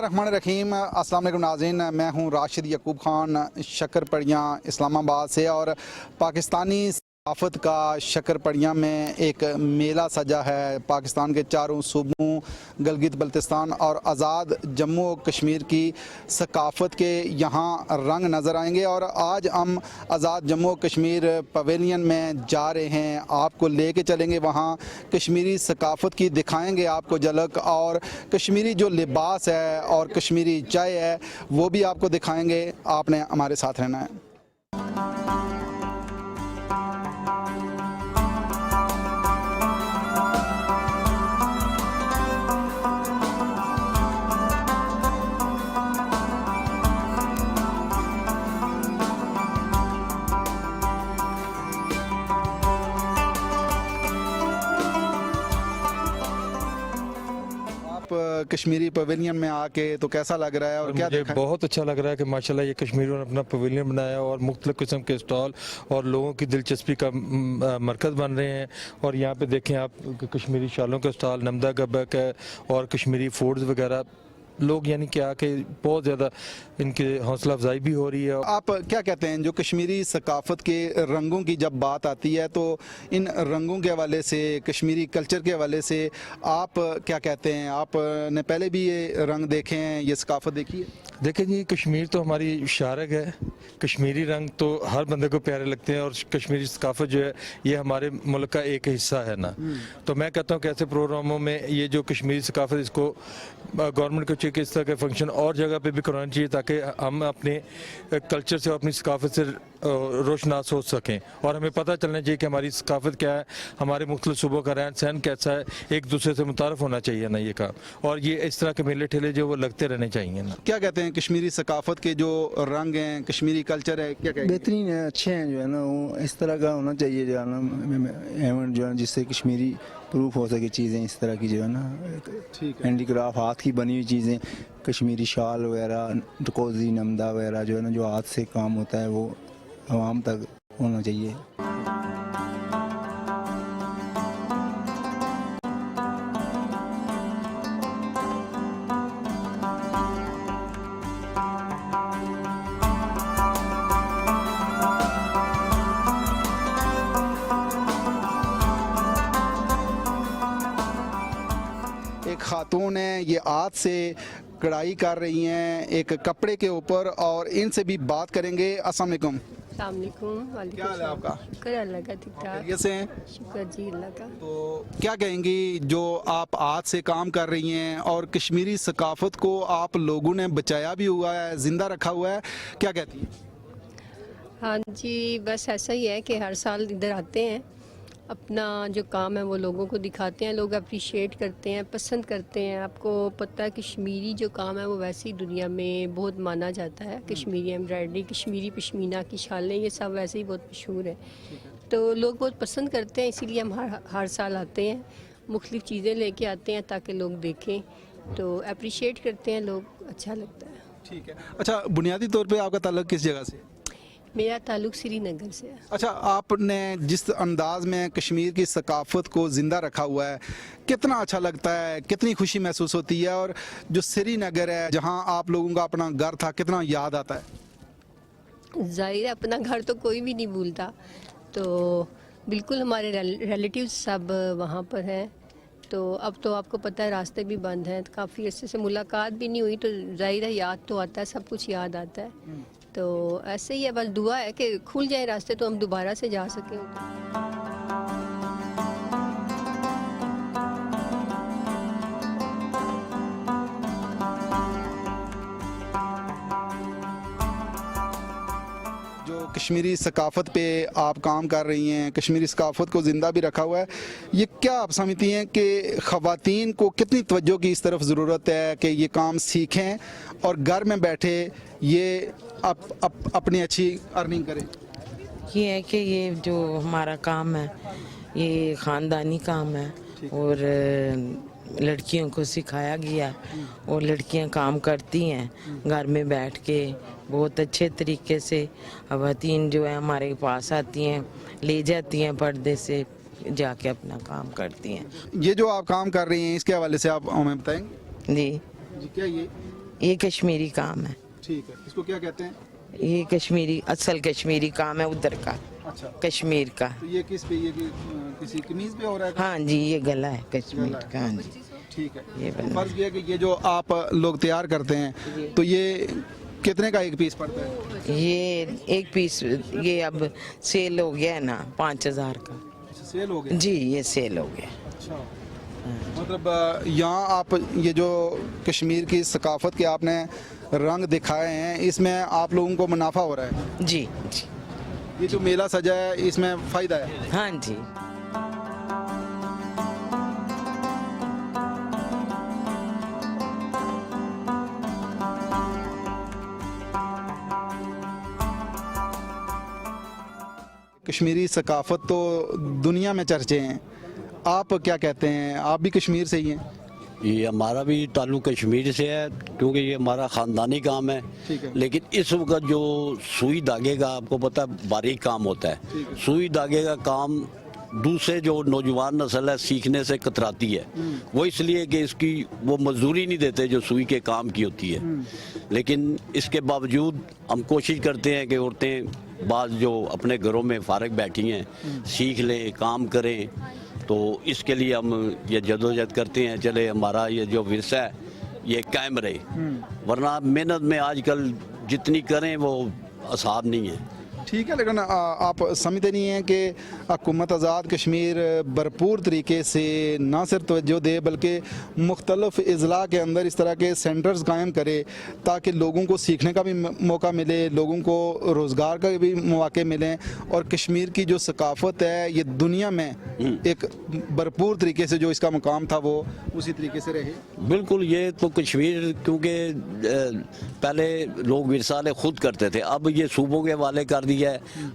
बिस्मिल्लाहिर्रहमानिर्रहीम। अस्सलाम वालेकुम नाज़रीन, मैं हूं राशिद यकूब खान शक्करपड़ियाँ इस्लामाबाद से। और पाकिस्तानी सकाफ़त का शक्करपड़ियाँ में एक मेला सजा है। पाकिस्तान के चारों सूबों गिलगित बल्तिस्तान और आज़ाद जम्मू और कश्मीर की सकाफ़त के यहाँ रंग नज़र आएंगे। और आज हम आज़ाद जम्मू और कश्मीर पवेलियन में जा रहे हैं, आपको लेके चलेंगे वहाँ, कश्मीरी सकाफ़त की दिखाएंगे आपको झलक, और कश्मीरी जो लिबास है और कश्मीरी चाय है वो भी आपको दिखाएंगे। आपने हमारे साथ रहना है। कश्मीरी पवेलियन में आके तो कैसा लग रहा है और क्या मुझे बहुत अच्छा लग रहा है कि माशाल्लाह ये कश्मीरियों ने अपना पवेलियन बनाया और मुख्तलिफ किस्म के स्टॉल और लोगों की दिलचस्पी का मरकज़ बन रहे हैं। और यहाँ पे देखें आप कश्मीरी शालों का स्टॉल, नमदा गब्बक है और कश्मीरी फूड्स वगैरह, लोग यानी कि आके बहुत ज़्यादा इनकी हौसला अफजाई भी हो रही है। आप क्या कहते हैं, जो कश्मीरी सकाफ़त के रंगों की जब बात आती है तो इन रंगों के हवाले से, कश्मीरी कल्चर के हवाले से आप क्या कहते हैं? आपने पहले भी ये रंग देखे हैं, ये सकाफ़त देखी है? देखें जी, कश्मीर तो हमारी शारग है, कश्मीरी रंग तो हर बंदे को प्यारे लगते हैं और कश्मीरी सकाफ़त जो है ये हमारे मुल्क का एक हिस्सा है ना। तो मैं कहता हूँ कि ऐसे प्रोग्रामों में ये जो कश्मीरी सकाफ़त, इसको गवर्नमेंट को चाहिए कि इस तरह के फंक्शन और जगह पे भी करवाना चाहिए ताकि हम अपने कल्चर से और अपनी सकाफ़त से रोशनास हो सकें और हमें पता चलना चाहिए कि हमारी सकाफ़त क्या है, हमारे मुख्तलिफ सूबों का रहन सहन कैसा है, एक दूसरे से मुतारफ़ होना चाहिए ना ये काम। और ये इस तरह के मेले ठेले जो वो लगते रहने चाहिए ना। क्या कहते हैं, कश्मीरी सकाफ़त के जो रंग हैं, कश्मीरी कल्चर है, क्या कहेंगे? बेहतरीन है, अच्छे हैं जो है ना, वो इस तरह का होना चाहिए जो है ना इवेंट जो है जिससे कश्मीरी प्रूफ हो सके चीज़ें इस तरह की जो है ना, हैंडीक्राफ्ट हाथ की बनी हुई चीज़ें, कश्मीरी शाल वगैरह, कोजी, नमदा वगैरह जो है ना, जो हाथ से काम होता है वो आवाम तक होना चाहिए। एक खातून है, ये हाथ से कढ़ाई कर रही हैं एक कपड़े के ऊपर, और इनसे भी बात करेंगे। अस्सलाम वालेकुम। अस्सलाम वालेकुम। क्या हाल है आपका? शुक्र अल्लाह का, ठीक ठाक। कैसे हैं? शुक्र जी अल्लाह का। तो क्या कहेंगी, जो आप हाथ से काम कर रही हैं और कश्मीरी सकाफ़त को आप लोगों ने बचाया भी हुआ है, ज़िंदा रखा हुआ है, क्या कहती हैं? हाँ जी, बस ऐसा ही है कि हर साल इधर आते हैं, अपना जो काम है वो लोगों को दिखाते हैं, लोग अप्रिशिएट करते हैं, पसंद करते हैं। आपको पता है कश्मीरी जो काम है वो वैसे ही दुनिया में बहुत माना जाता है। कश्मीरी एम्ब्रॉयडरी, कश्मीरी पश्मीना की शालें, ये सब वैसे ही बहुत मशहूर है, तो लोग बहुत पसंद करते हैं। इसीलिए हम हर साल आते हैं, मुख्तलिफ़ चीज़ें लेके आते हैं ताकि लोग देखें, तो अप्रिशिएट करते हैं लोग, अच्छा लगता है। ठीक है। अच्छा, बुनियादी तौर पे आपका ताल्लुक किस जगह से? मेरा ताल्लुक श्रीनगर से है। अच्छा, आपने जिस अंदाज में कश्मीर की सकाफ़त को ज़िंदा रखा हुआ है, कितना अच्छा लगता है, कितनी खुशी महसूस होती है? और जो श्रीनगर है जहां आप लोगों का अपना घर था, कितना याद आता है? ज़ाहिर है अपना घर तो कोई भी नहीं भूलता, तो बिल्कुल हमारे रिलेटिव्स सब वहाँ पर हैं। तो अब तो आपको पता है रास्ते भी बंद हैं, तो काफ़ी अरसे से मुलाकात भी नहीं हुई, तो ज़ाहिर है याद तो आता है, सब कुछ याद आता है। तो ऐसे ही है, बस दुआ है कि खुल जाए रास्ते तो हम दोबारा से जा सकें। जो कश्मीरी सकाफ़त पे आप काम कर रही हैं, कश्मीरी सकाफ़त को ज़िंदा भी रखा हुआ है, ये क्या आप समझती हैं कि ख़वातीन को कितनी तवज्जो की इस तरफ ज़रूरत है कि ये काम सीखें और घर में बैठे ये अपनी अच्छी अर्निंग करें? ये है कि ये जो हमारा काम है ये ख़ानदानी काम है और लड़कियों को सिखाया गया और लड़कियां काम करती हैं घर में बैठ के बहुत अच्छे तरीके से। ख़वातीन जो है हमारे पास आती हैं, ले जाती हैं पर्दे से, जाके अपना काम करती हैं। ये जो आप काम कर रही हैं इसके हवाले से आप हमें बताएंगे? जी जी, क्या ये कश्मीरी काम है, ठीक है, इसको क्या कहते हैं? ये कश्मीरी असल कश्मीरी काम है उधर का, अच्छा, कश्मीर का। तो ये किस पे, ये किसी कमीज पे हो रहा है? हाँ जी, ये गला है कश्मीर गला है। का। हाँ जी, ठीक है। ये तो बना फर्ज ये है कि ये जो आप लोग तैयार करते हैं तो ये कितने का एक पीस पड़ता है? ये एक पीस ये अब सेल हो गया है ना 5,000 का। अच्छा, सेल हो गया? जी, ये सेल हो गया। अच्छा, मतलब यहाँ आप ये जो कश्मीर की सकाफत के आपने रंग दिखाए हैं, इसमें आप लोगों को मुनाफा हो रहा है? जी जी, ये जो मेला सजा है इसमें फ़ायदा है? हाँ जी। कश्मीरी सकाफत तो दुनिया में चर्चे हैं, आप क्या कहते हैं? आप भी कश्मीर से ही हैं? ये हमारा भी ताल्लुक कश्मीर से है, क्योंकि ये हमारा ख़ानदानी काम है। ठीक है। लेकिन इस वक्त जो सुई धागे का, आपको पता है, बारीक काम होता ठीक है। है। सुई धागे का काम दूसरे जो नौजवान नस्ल है सीखने से कतराती है। वो इसलिए कि इसकी वो मजदूरी नहीं देते जो सुई के काम की होती है। लेकिन इसके बावजूद हम कोशिश करते हैं कि औरतें बाज जो अपने घरों में फारग बैठी हैं सीख लें, काम करें। तो इसके लिए हम ये जदोजहद करते हैं, चले हमारा ये जो विरसा है ये कायम रहे। वरना मेहनत में आजकल जितनी करें वो आसान नहीं है। ठीक है, लेकिन आप समझते नहीं हैं कि हुकूमत आज़ाद कश्मीर भरपूर तरीके से ना सिर्फ तवज्जो दे बल्कि मुख्तलिफ अजला के अंदर इस तरह के सेंटर्स कायम करे ताकि लोगों को सीखने का भी मौका मिले, लोगों को रोज़गार का भी मौके मिलें, और कश्मीर की जो सकाफत है ये दुनिया में एक भरपूर तरीके से जो इसका मुकाम था वो उसी तरीके से रहे। बिल्कुल, ये तो कश्मीर, क्योंकि पहले लोग विरसाले खुद करते थे, अब ये सूबों के हवाले कर दिया है।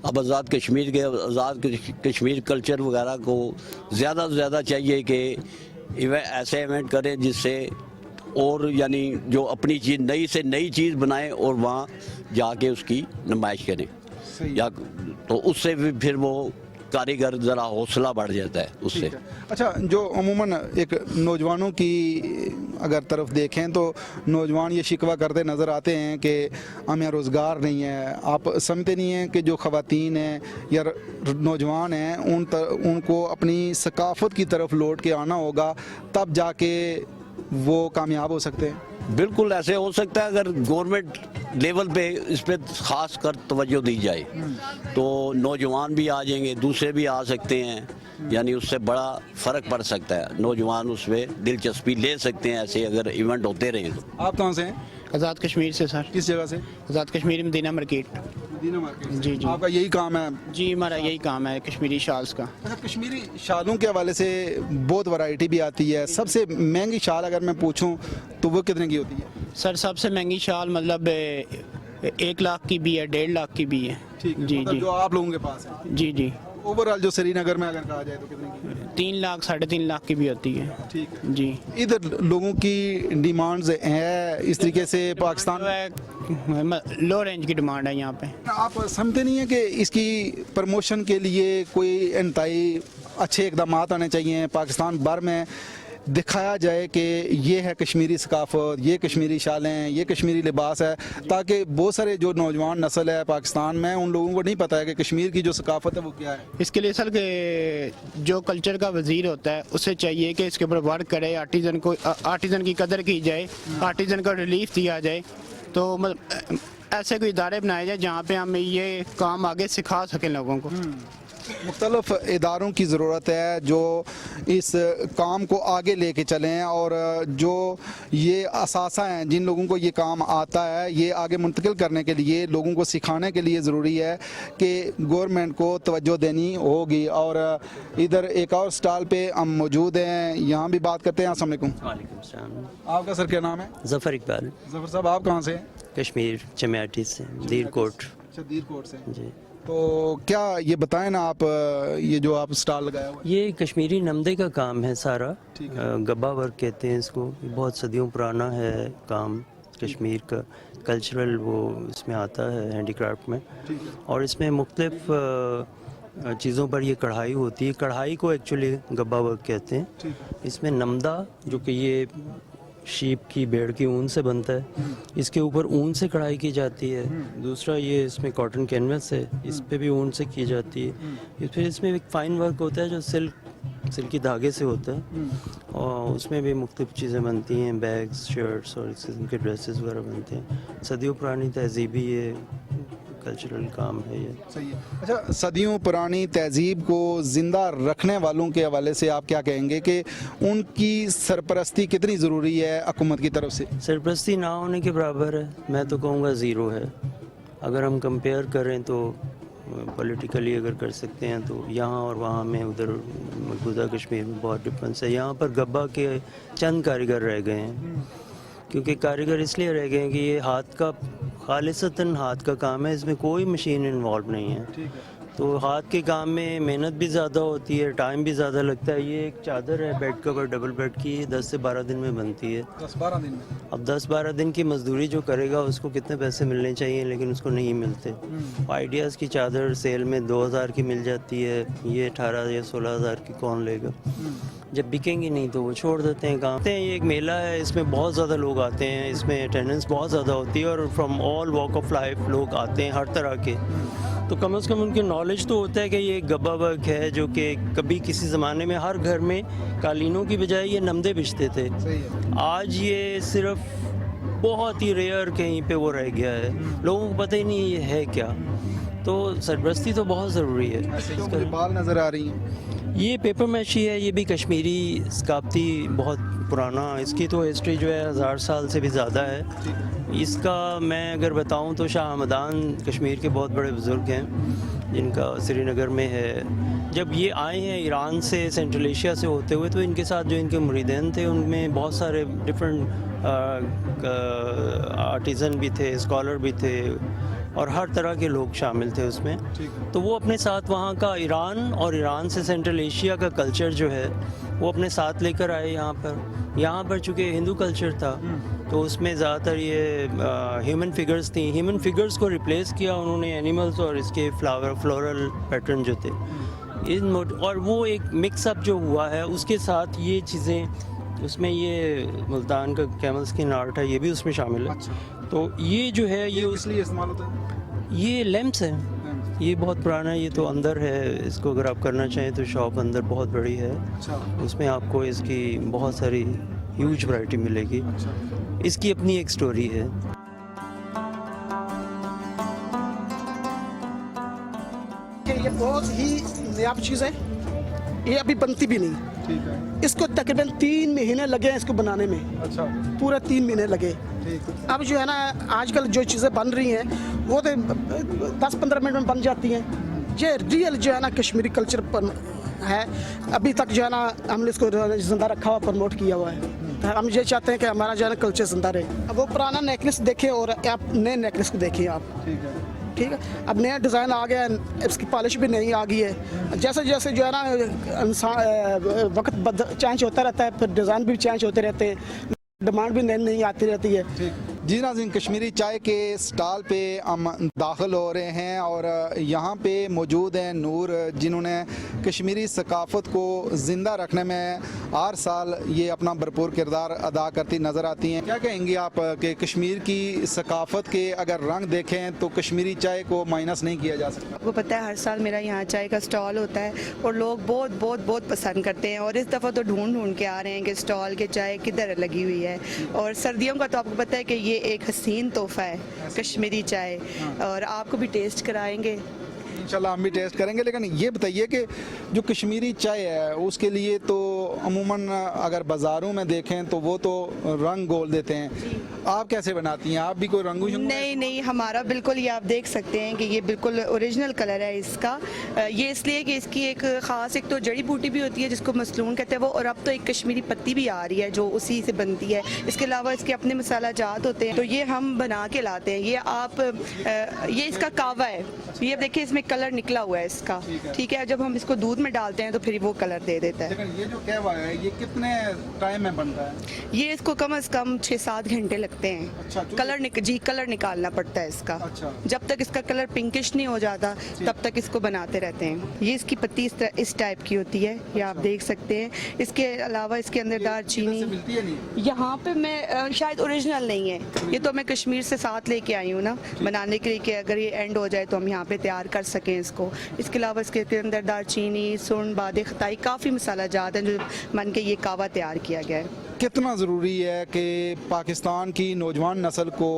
अब आज़ाद कश्मीर के आज़ाद कश्मीर कल्चर वगैरह को ज़्यादा से ज़्यादा चाहिए कि ऐसे इवेंट करें जिससे और यानी जो अपनी चीज़ नई से नई चीज़ बनाएं और वहाँ जाके उसकी नुमाइश करें, या तो उससे भी फिर वो कारीगर ज़रा हौसला बढ़ जाता है उससे। अच्छा, जो अमूमन एक नौजवानों की अगर तरफ देखें तो नौजवान ये शिकवा करते नज़र आते हैं कि हमें यहाँ रोज़गार नहीं है। आप समझते नहीं हैं कि जो ख़वातीन हैं या नौजवान हैं उनको अपनी सकाफत की तरफ लौट के आना होगा, तब जाके वो कामयाब हो सकते हैं? बिल्कुल ऐसे हो सकता है अगर गवर्नमेंट लेवल पे इस पर ख़ास कर तवज्जो दी जाए तो नौजवान भी आ जाएंगे, दूसरे भी आ सकते हैं, यानी उससे बड़ा फ़र्क पड़ सकता है। नौजवान उसमें दिलचस्पी ले सकते हैं ऐसे अगर इवेंट होते रहें तो। आप कहाँ से हैं? आज़ाद कश्मीर से सर। किस जगह से? आज़ाद कश्मीर मदीना मार्केट। मदीना मार्केट से। जी, जी। आपका यही काम है? जी, हमारा यही काम है कश्मीरी शॉल्स का। अच्छा, कश्मीरी शालों के हवाले से बहुत वैरायटी भी आती है। सबसे महंगी शाल अगर मैं पूछूं तो वो कितने की होती है? सर सबसे महंगी शाल मतलब 1 लाख की भी है, 1.5 लाख की भी है। ठीक है, जी मतलब जी जो आप लोगों के पास है। जी जी। ओवरऑल जो श्रीनगर में अगर कहा जाए तो कितने की? 3 लाख 3.5 लाख की भी होती है। ठीक है। जी। इधर लोगों की डिमांड्स हैं इस तरीके से पाकिस्तान लो रेंज की डिमांड है यहाँ पे। आप समझते नहीं है कि इसकी प्रमोशन के लिए कोई इंतहाई अच्छे इकदाम आने चाहिए, पाकिस्तान भर में दिखाया जाए कि ये है कश्मीरी सकाफत, ये कश्मीरी शालें, ये कश्मीरी लिबास है, ताकि बहुत सारे जो नौजवान नस्ल है पाकिस्तान में उन लोगों को नहीं पता है कि कश्मीर की जो सकाफत है वो क्या है। इसके लिए सर के जो कल्चर का वजीर होता है उसे चाहिए कि इसके ऊपर वर्क करे, आर्टिजन की कदर की जाए, आर्टिजन का रिलीफ दिया जाए। तो मतलब ऐसे कोई इदारे बनाए जाए जहाँ पे हम ये काम आगे सिखा सकें लोगों को। मुख्तलिफ इदारों की ज़रूरत है जो इस काम को आगे लेके चलें, और जो ये असासा हैं जिन लोगों को ये काम आता है ये आगे मुंतकिल करने के लिए, लोगों को सिखाने के लिए ज़रूरी है कि गवर्नमेंट को तवज्जो देनी होगी। और इधर एक और स्टॉल पे हम मौजूद हैं, यहाँ भी बात करते हैं। अस्सलाम वालेकुम। वालेकुम सलाम। आपका सर क्या नाम है? ज़फ़र इकबाल। ज़फ़र साहब, आप कहाँ से हैं? कश्मीर चमियाटी से, दीरकोट। अच्छा, दीरकोट से। जी। तो क्या ये बताएं ना आप, ये जो आप स्टॉल लगाया हुआ है? ये कश्मीरी नमदे का काम है सारा। ठीक है। गब्बा वर्क कहते हैं इसको। ये बहुत सदियों पुराना है काम, कश्मीर का कल्चरल वो इसमें आता है हैंडीक्राफ्ट में। ठीक है। और इसमें मुख्तलिफ चीज़ों पर ये कढ़ाई होती है। कढ़ाई को एक्चुअली गब्बा वर्क कहते हैं। ठीक है। इसमें नमदा जो कि ये شیپ کی بیڑ کی اون سے بنتا ہے. اس کے اوپر اون سے کڑھائی کی جاتی ہے. دوسرا یہ اس میں کاٹن کینوس ہے, اس پہ بھی اون سے کی جاتی ہے. پھر اس میں ایک فائن ورک ہوتا ہے جو سلکی دھاگے سے ہوتا ہے, اور اس میں بھی مختلف چیزیں بنتی ہیں, بیگز, شرٹس اور اس قسم کے ڈریسز وغیرہ بنتے ہیں. صدیوں پرانی تہذیبی یہ کلچرل کام ہے یہ. صحیح ہے. اچھا, صدیوں پرانی تہذیب کو زندہ رکھنے والوں کے حوالے سے آپ کیا کہیں گے کہ ان کی سرپرستی کتنی ضروری ہے حکومت کی طرف سے؟ سرپرستی نہ ہونے کے برابر ہے, میں تو کہوں گا زیرو ہے. اگر ہم کمپیئر کریں تو پولیٹیکلی اگر کر سکتے ہیں تو یہاں اور وہاں میں ادھر مقبوضہ کشمیر میں بہت ڈفرینس ہے. یہاں پر گبا کے چند کاریگر رہ گئے ہیں, کیونکہ کاریگر اس لیے رہ گئے ہیں کہ یہ ہاتھ کا خالصتاً ہاتھ کا کام ہے, اس میں کوئی مشین انوالو نہیں ہے. تو ہاتھ کے کام میں محنت بھی زیادہ ہوتی ہے, ٹائم بھی زیادہ لگتا ہے. یہ ایک چادر ہے بیڈ کور ڈبل بیڈ کی, 10 سے 12 دن میں بنتی ہے. 10-12 دن میں. اب 10-12 دن کی مزدوری جو کرے گا اس کو کتنے پیسے ملنے چاہیے, لیکن اس کو نہیں ملتے. آئیڈیاز کی چادر سیل میں 2000 کی مل جاتی ہے, یہ 18 یا 16,000 کی کون لے گا. جب بکیں گی نہیں تو وہ چھوڑ دیتے ہیں کام. یہ ایک میلہ ہے, اس میں بہت زیادہ لوگ آتے ہیں, اس میں اٹینڈنس بہت زیادہ ہوتی ہے, اور from all walk of life لوگ آتے ہیں, ہر طرح کے. تو کم از کم ان کی نالج تو ہوتا ہے کہ یہ گبا ورک ہے, جو کہ کبھی کسی زمانے میں ہر گھر میں قالینوں کی بجائے یہ نمدے بچھتے تھے. آج یہ صرف بہت ہی ریئر کہیں پہ وہ رہ گیا ہے, لوگوں کو پتہ ہی نہیں یہ ہے کیا. تو سرپرستی تو بہت ضروری ہے. بال نظر آ رہی ہیں, یہ پیپر میشی ہے, یہ بھی کشمیری ثقافتی بہت پرانا, اس کی تو ہسٹری جو ہے 1000 سال سے بھی زیادہ ہے. اس کا میں اگر بتاؤں تو شاہ ہمدان کشمیر کے بہت بڑے بزرگ ہیں جن کا سری نگر میں ہے. جب یہ آئے ہیں ایران سے, سینٹرل ایشیا سے ہوتے ہوئے, تو ان کے ساتھ جو ان کے مریدین تھے ان میں بہت سارے ڈفرینٹ آرٹیزن بھی تھے, اسکالر بھی تھے, اور ہر طرح کے لوگ شامل تھے اس میں. تو وہ اپنے ساتھ وہاں کا ایران اور ایران سے سینٹرل ایشیا کا کلچر جو ہے وہ اپنے ساتھ لے کر آئے یہاں پر. یہاں پر چونکہ ہندو کلچر تھا تو اس میں زیادہ تر یہ ہیومن فگرز تھیں. ہیومن فگرز کو ریپلیس کیا انہوں نے اینیملز اور اس کے فلورل پیٹرن جو تھے, اور وہ ایک مکس اپ جو ہوا ہے اس کے ساتھ یہ چیزیں, اس میں یہ ملتان کا کیمل اسکن آرٹ ہے, یہ بھی اس میں شامل ہے. تو یہ جو ہے یہ اس لیے استعمال ہوتا ہے. یہ لیمپس ہے, یہ بہت پرانا ہے, یہ تو اندر ہے. اس کو اگر آپ کرنا چاہیں تو شاپ اندر بہت بڑی ہے, اس میں آپ کو اس کی بہت ساری ہیوج ورائٹی ملے گی. اس کی اپنی ایک سٹوری ہے. یہ بہت ہی نایاب چیز ہے, یہ ابھی بنتی بھی نہیں. اس کو تقریباً 3 مہینے لگے ہیں اس کو بنانے میں. پورا 3 مہینے لگے. اب جو ہے نا آج کل جو چیزیں بن رہی ہیں وہ تو 10-15 منٹ میں بن جاتی ہیں. یہ ریئل جو ہے نا کشمیری کلچر پر ہے. ابھی تک جو ہے نا ہم نے اس کو زندہ رکھا ہوا, پروموٹ کیا ہوا ہے. ہم یہ چاہتے ہیں کہ ہمارا جو ہے نا کلچر زندہ رہے. اب وہ پرانا نیکلس دیکھیں اور آپ نئے نیکلس کو دیکھیں آپ. ٹھیک ہے, اب نیا ڈیزائن آ گیا ہے, اس کی پالش بھی نئی آ گئی ہے. جیسے جیسے جو ہے نا انسان وقت چینج ہوتا رہتا ہے, پھر ڈیزائن بھی چینج ہوتے رہتے ہیں, ڈیمانڈ بھی نئی نئی آتی رہتی ہے. جی ناظرین, کشمیری چائے کے سٹال پہ ہم داخل ہو رہے ہیں اور یہاں پہ موجود ہیں نور, جنہوں نے کشمیری ثقافت کو زندہ رکھنے میں ہر سال یہ اپنا بھرپور کردار ادا کرتی نظر آتی ہیں. کیا کہیں گی آپ کہ کشمیر کی ثقافت کے اگر رنگ دیکھیں تو کشمیری چائے کو مائنس نہیں کیا جا سکتا؟ آپ کو پتہ ہے ہر سال میرا یہاں چائے کا سٹال ہوتا ہے اور لوگ بہت بہت بہت پسند کرتے ہیں, اور اس دفعہ تو ڈھونڈ کے آ رہے ہیں کہ سٹال کے چائے کدھر لگی ہوئی ہے. اور سردیوں کا تو آپ کو پتہ ہے کہ یہ ایک حسین تحفہ ہے کشمیری چائے, اور آپ کو بھی ٹیسٹ کرائیں گے. انشاءاللہ ہم بھی ٹیسٹ کریں گے. لیکن یہ بتائیے کہ جو کشمیری چائے ہے اس کے لیے تو عموماً اگر بازاروں میں دیکھیں تو وہ تو رنگ گھول دیتے ہیں, آپ کیسے بناتی ہیں؟ آپ بھی کوئی رنگو شنگو؟ نہیں, ہمارا بالکل یہ آپ دیکھ سکتے ہیں کہ یہ بالکل اوریجنل کلر ہے اس کا. یہ اس لیے کہ اس کی ایک خاص ایک تو جڑی بوٹی بھی ہوتی ہے جس کو مسلون کہتے ہیں وہ, اور اب تو ایک کشمیری پتی بھی آ رہی ہے جو اسی سے بنتی ہے. اس کے علاوہ اس کے اپنے مسالہ جات ہوتے ہیں, تو یہ ہم بنا کے لاتے ہیں. یہ آپ یہ اس کا کعوہ ہے, یہ دیکھیں اس میں कलर निकला हुआ है इसका, ठीक है। जब हम इसको दूध में डालते हैं तो फिर वो कलर दे देता है। लेकिन ये जो कहवा है ये कितने टाइम में बनता है? ये इसको कम से कम 6-7 घंटे लगते हैं। अच्छा, कलर निकालना पड़ता है इसका। अच्छा। जब तक इसका कलर पिंकिश नहीं हो जाता तब तक इसको बनाते रहते हैं। ये इसकी पत्ती इस टाइप की होती है, ये आप देख सकते हैं। इसके अलावा इसके अंदर दालचीनी मिलती है नहीं? यहाँ पे मैं शायद ओरिजिनल नहीं है, ये तो मैं कश्मीर से साथ लेके आई हूँ ना बनाने के लिए, कि अगर ये एंड हो जाए तो हम यहाँ पे तैयार कर सकें इसको। इसके अलावा इसके अंदर दालचीनी, सुन, बादे, खताई, काफ़ी मसाला जात हैं जो मन के ये कावा तैयार किया गया है। कितना ज़रूरी है कि पाकिस्तान की नौजवान नस्ल को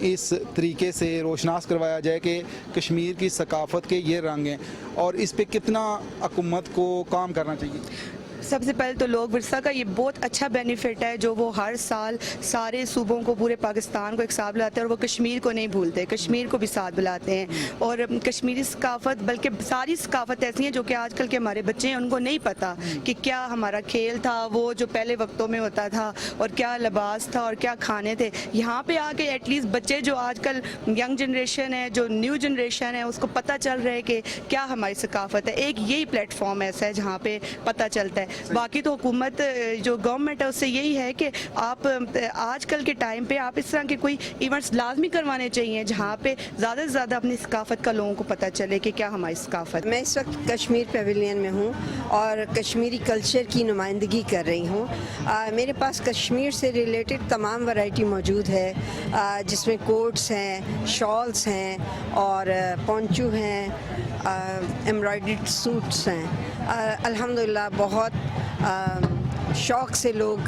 इस तरीके से रोशनास करवाया जाए कि कश्मीर की सकाफ़त के ये रंग हैं, और इस पे कितना हुकूमत को काम करना चाहिए? सबसे पहले तो लोक विरसा का ये बहुत अच्छा बेनिफिट है जो वो हर साल सारे सूबों को, पूरे पाकिस्तान को एक साथ बुलाते हैं, और वो कश्मीर को नहीं भूलते, कश्मीर को भी साथ बुलाते हैं। और कश्मीरी सकाफत, बल्कि सारी सकाफत ऐसी हैं जो कि आजकल के हमारे बच्चे हैं उनको नहीं पता कि क्या हमारा खेल था वो जो पहले वक्तों में होता था, और क्या लिबास था और क्या खाने थे। यहाँ पे आके एटलीस्ट बच्चे जो आजकल यंग जनरेशन है, जो न्यू जनरेशन है, उसको पता चल रहा है कि क्या हमारी सकाफत है। एक यही प्लेटफॉर्म ऐसा है जहाँ पे पता चलता है। बाकी तो हुकूमत, जो गवर्नमेंट है, उससे यही है कि आप आजकल के टाइम पे आप इस तरह के कोई इवेंट्स लाजमी करवाने चाहिए जहाँ पे ज़्यादा से ज़्यादा अपनी सकाफत का लोगों को पता चले कि क्या हमारी सकाफत। मैं इस वक्त कश्मीर पेविलियन में हूँ और कश्मीरी कल्चर की नुमाइंदगी कर रही हूँ। मेरे पास कश्मीर से रिलेटेड तमाम वैरायटी मौजूद है, जिसमें कोट्स हैं, शॉल्स हैं और पोंचू हैं, एम्ब्रॉयडर्ड सूट्स हैं। अल्हम्दुलिल्लाह बहुत शौक़ से लोग,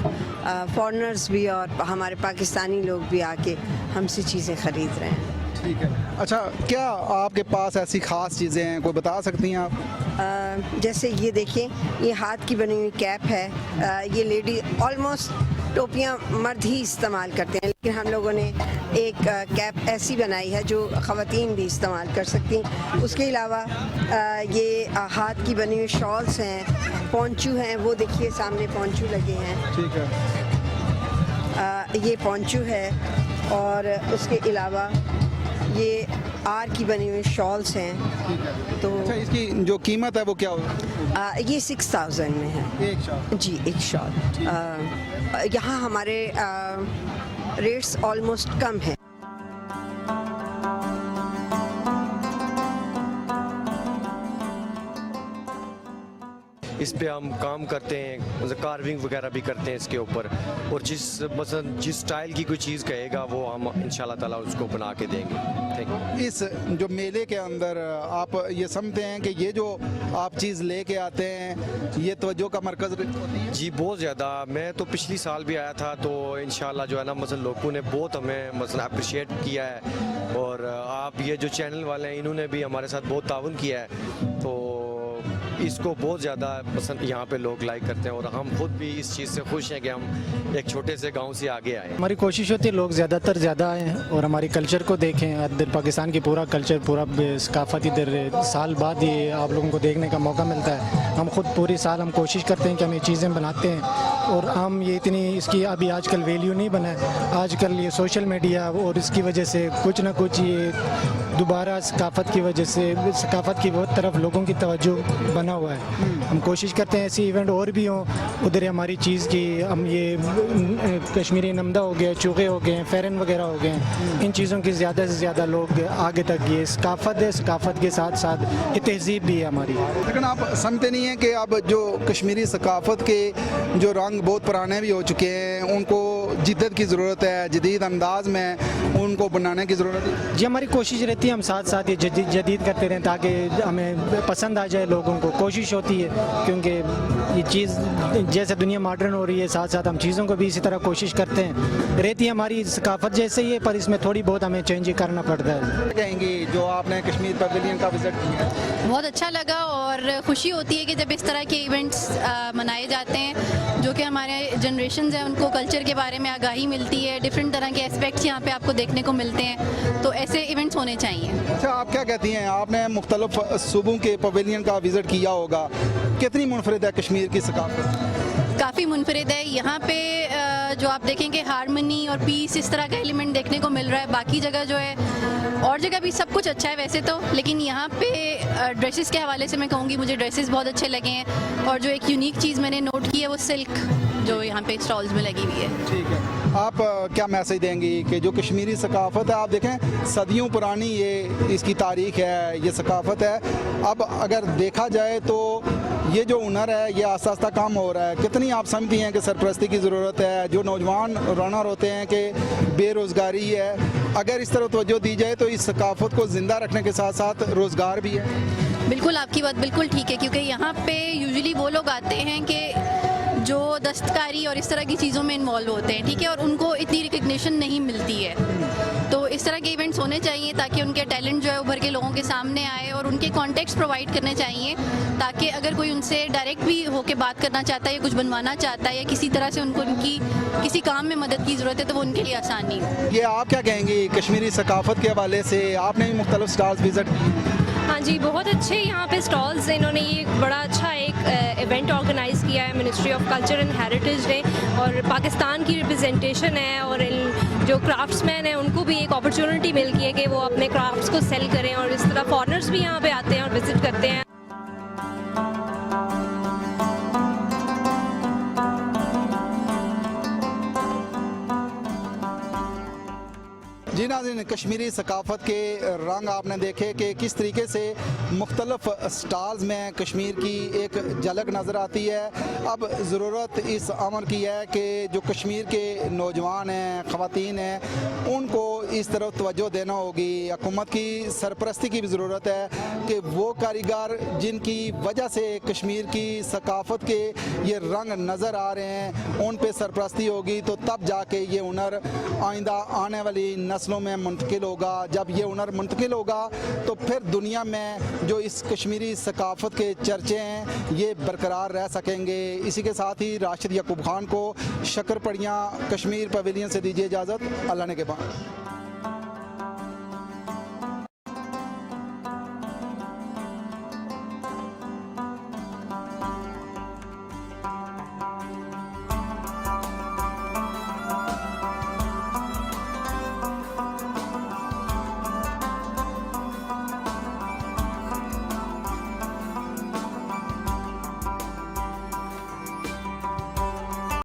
फॉरेनर्स भी और हमारे पाकिस्तानी लोग भी आके हमसे चीज़ें ख़रीद रहे हैं। ठीक है। अच्छा, क्या आपके पास ऐसी ख़ास चीज़ें हैं, कोई बता सकती हैं आप? जैसे ये देखिए, ये हाथ की बनी हुई कैप है। ये लेडी ऑलमोस्ट टोपियाँ मर्द ही इस्तेमाल करते हैं, लेकिन हम लोगों ने एक कैप ऐसी बनाई है जो ख़वातीन भी इस्तेमाल कर सकती हैं। उसके अलावा ये हाथ की बनी हुई शॉल्स हैं, पोंचू हैं, वो देखिए सामने पोंचू लगे हैं। ठीक है। ये पोंचू है, और उसके अलावा ये आर की बनी हुई शॉल्स हैं। तो अच्छा, इसकी जो कीमत है वो क्या होगा? ये 6000 में है एक शॉल? जी, एक शॉल। यहाँ हमारे रेट्स ऑलमोस्ट कम हैं। इस पे हम काम करते हैं, मतलब कार्विंग वगैरह भी करते हैं इसके ऊपर, और मसलन जिस स्टाइल की कोई चीज़ कहेगा वो हम इंशाल्लाह ताला उसको बना के देंगे। Thank you. इस जो मेले के अंदर आप ये समझते हैं कि ये जो आप चीज़ लेके आते हैं ये तवज्जो का मरकज़ होती है? जी बहुत ज़्यादा। मैं तो पिछली साल भी आया था, तो इंशाल्लाह जो है ना, मसलन लोगों ने बहुत हमें मसलन अप्रिशिएट किया है, और आप ये जो चैनल वाले हैं इन्होंने भी हमारे साथ बहुत ताउन किया है, तो इसको बहुत ज़्यादा पसंद यहाँ पे लोग लाइक करते हैं, और हम खुद भी इस चीज़ से खुश हैं कि हम एक छोटे से गांव से आगे आए। हमारी कोशिश होती है लोग ज़्यादा आएँ और हमारी कल्चर को देखें। इधर पाकिस्तान की पूरा कल्चर, पूरा सकाफत इधर साल बाद ये आप लोगों को देखने का मौका मिलता है। हम खुद पूरी साल हम कोशिश करते हैं कि हम ये चीज़ें बनाते हैं, और हम ये इतनी इसकी अभी आजकल वैल्यू नहीं बना है। आजकल ये सोशल मीडिया और इसकी वजह से कुछ ना कुछ ये दोबारा सकाफत की वजह से सकाफत की बहुत तरफ लोगों की तवज्जो बना हुआ है। हम कोशिश करते हैं ऐसे इवेंट और भी हों, उधर हमारी चीज़ की हम ये कश्मीरी नमदा हो गया, चूखे हो गए, फेरन वगैरह हो गए, इन चीज़ों की ज़्यादा से ज़्यादा लोग आगे तक, ये सकाफत है, सकाफत के साथ साथ ये तहजीब भी है हमारी। लेकिन आप समझते नहीं हैं कि अब जो कश्मीरी सकाफत के जो रंग बहुत पुराने भी हो चुके हैं, उनको जिद्दत की ज़रूरत है, जदीद अंदाज में उनको बनाने की ज़रूरत है? जी, हमारी कोशिश रहती है हम साथ साथ ये जदीद करते रहें ताकि हमें पसंद आ जाए लोगों को। कोशिश होती है, क्योंकि ये चीज़ जैसे दुनिया मॉडर्न हो रही है, साथ साथ हम चीज़ों को भी इसी तरह कोशिश करते हैं। रहती है हमारी सकाफत जैसे ही है, पर इसमें थोड़ी बहुत हमें चेंज करना पड़ता है। कहेंगे जो आपने कश्मीर पेविलियन का विजिट किया है? बहुत अच्छा लगा, और खुशी होती है कि जब इस तरह के इवेंट्स मनाए जाते हैं, जो कि हमारे जनरेशन हैं उनको कल्चर के बारे में आगाही मिलती है, डिफरेंट तरह के एस्पेक्ट्स यहाँ पे आपको देखने को मिलते हैं, तो ऐसे इवेंट्स होने चाहिए। अच्छा, आप क्या कहती हैं, आपने मुख्तलिफ सूबों के पवेलियन का विज़िट किया होगा, कितनी मुनफरिद है कश्मीर की सकाफत? काफ़ी मुनफरिद है। यहाँ पे जो आप देखेंगे हारमनी और पीस इस तरह का एलिमेंट देखने को मिल रहा है। बाकी जगह जो है, और जगह भी सब कुछ अच्छा है वैसे तो, लेकिन यहाँ पे ड्रेसेस के हवाले से मैं कहूँगी मुझे ड्रेसेस बहुत अच्छे लगे हैं। और जो एक यूनिक चीज़ मैंने नोट की है वो सिल्क जो यहाँ पे स्टॉल्स में लगी हुई है। ठीक है, आप क्या मैसेज देंगी कि जो कश्मीरी सकाफ़त है, आप देखें सदियों पुरानी ये इसकी तारीख़ है, ये सकाफ़त है। अब अगर देखा जाए तो ये जो हुनर है ये आस्ता आस्ता कम हो रहा है। कितनी आप समझती हैं कि सरपरस्ती की ज़रूरत है? जो नौजवान रनर होते हैं कि बेरोज़गारी है, अगर इस तरह तवज्जो दी जाए तो इस सकाफ़त को ज़िंदा रखने के साथ साथ रोज़गार भी है। बिल्कुल, आपकी बात बिल्कुल ठीक है, क्योंकि यहाँ पे यूजुअली वो लोग आते हैं कि जो दस्तकारी और इस तरह की चीज़ों में इन्वॉल्व होते हैं, ठीक है, और उनको इतनी रिकग्निशन नहीं मिलती है। तो इस तरह के इवेंट्स होने चाहिए ताकि उनके टैलेंट जो है उभर के लोगों के सामने आए, और उनके कॉन्टेक्ट्स प्रोवाइड करने चाहिए ताकि अगर कोई उनसे डायरेक्ट भी होके बात करना चाहता है या कुछ बनवाना चाहता है या किसी तरह से उनको उनकी किसी काम में मदद की ज़रूरत है तो वो उनके लिए आसानी हो। ये आप क्या कहेंगी कश्मीरी सकाफ़त के हवाले से? आपने भी मुख्तलिफ स्टॉल्स विज़िट किए। हाँ जी, बहुत अच्छे यहाँ पे स्टॉल्स, इन्होंने ये बड़ा अच्छा एक इवेंट ऑर्गेनाइज़ किया है ministry of culture and heritage ने, और पाकिस्तान की रिप्रेजेंटेशन है और इन जो क्राफ्ट्समैन हैं उनको भी एक अपॉर्चुनिटी मिल गई है कि वो अपने क्राफ्ट्स को सेल करें, और इस तरह फॉरेनर्स भी यहाँ पे आते हैं और विज़िट करते हैं। जी नाज़रीन, कश्मीरी सकाफ़त के रंग आपने देखे कि किस तरीके से मुख्तलिफ स्टॉल्स में कश्मीर की एक झलक नज़र आती है। अब ज़रूरत इस अमर की है कि जो कश्मीर के नौजवान हैं, ख़वातीन हैं, उनको इस तरफ तवज्जो देना होगी। हुकूमत की सरपरस्ती की भी ज़रूरत है कि वो कारीगर जिनकी वजह से कश्मीर की सकाफ़त के ये रंग नज़र आ रहे हैं, उन पे सरपरस्ती होगी तो तब जाके ये हुनर आइंदा आने वाली नस्लों में मुंतकिल होगा। जब ये हुनर मुंतकिल होगा तो फिर दुनिया में जो इस कश्मीरी सकाफ़त के चर्चे हैं ये बरकरार रह सकेंगे। इसी के साथ ही राशिद याकूब खान को शक्कर पड़ियाँ कश्मीर पवेलियन से दीजिए इजाज़त। अल्लाह ने के बाद।